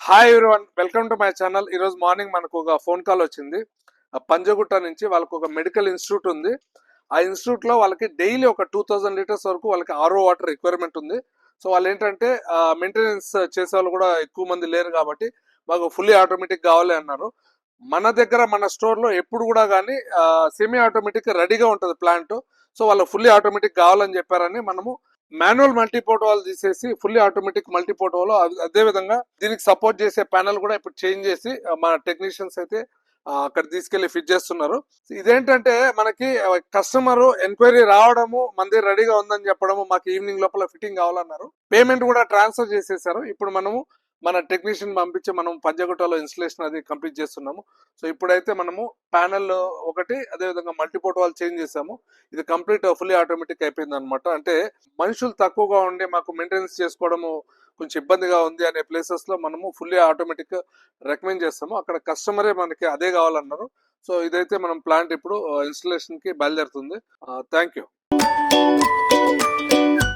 Hi everyone, welcome to my channel. ఈరోజు morning మనకు ఒక ఫోన్ కాల్ వచ్చింది. పంజగుట్ట నుంచి వాళ్ళకు ఒక మెడికల్ ఇన్స్టిట్యూట్ ఉంది. ఆ ఇన్స్టిట్యూట్ లో వాళ్ళకి డైలీ ఒక 2000 లీటర్స్ వరకు వాళ్ళకి ఆర్ఓ వాటర్ రిక్వైర్మెంట్ ఉంది. సో వాళ్ళు ఏంటంటే మెయింటెనెన్స్ చేసే వాళ్ళు కూడా ఎక్కువ మంది లేరు కాబట్టి మాకు ఫుల్లీ ఆటోమేటిక్ కావాలి అన్నారు. మన దగ్గర మన స్టోర్ లో ఎప్పుడు కూడా కానీ సెమీ ఆటోమేటిక్ రెడీగా ఉంటుంది ప్లాంట్. సో వాళ్ళు ఫుల్లీ ఆటోమేటిక్ కావాలని చెప్పారని మనము మాన్యువల్ మల్టీపోర్ట్ తీసేసి ఫుల్లీ ఆటోమేటిక్ మల్టీపోర్ట్ అదే విధంగా దీనికి సపోర్ట్ చేసే ప్యానల్ కూడా ఇప్పుడు చేంజ్ చేసి మన టెక్నీషియన్స్ అయితే అక్కడ తీసుకెళ్లి ఫిట్ చేస్తున్నారు. ఇదేంటంటే మనకి కస్టమర్ ఎంక్వైరీ రావడము, మంది రెడీగా ఉందని చెప్పడము, మాకు ఈవినింగ్ లోపల ఫిట్టింగ్ కావాలన్నారు. పేమెంట్ కూడా ట్రాన్స్ఫర్ చేసేసారు. ఇప్పుడు మనము మన టెక్నీషియన్ పంపించి మనం పంజగుట్టలో ఇన్స్టలేషన్ అది కంప్లీట్ చేస్తున్నాము. సో ఇప్పుడైతే మనము ప్యానల్ ఒకటి అదే విధంగా మల్టీపోర్ట్ చేంజ్ చేసాము. ఇది కంప్లీట్ ఫుల్లీ ఆటోమేటిక్ అయిపోయింది అనమాట. అంటే మనుషులు తక్కువగా ఉండి మాకు మెయింటెనెన్స్ చేసుకోవడము కొంచెం ఇబ్బందిగా ఉంది అనే ప్లేసెస్ లో మనము ఫుల్లీ ఆటోమేటిక్ రికమెండ్ చేస్తాము. అక్కడ కస్టమరే మనకి అదే కావాలన్నారు. సో ఇదైతే మనం ప్లాంట్ ఇప్పుడు ఇన్స్టలేషన్ కి బయలుదేరుతుంది. Thank you.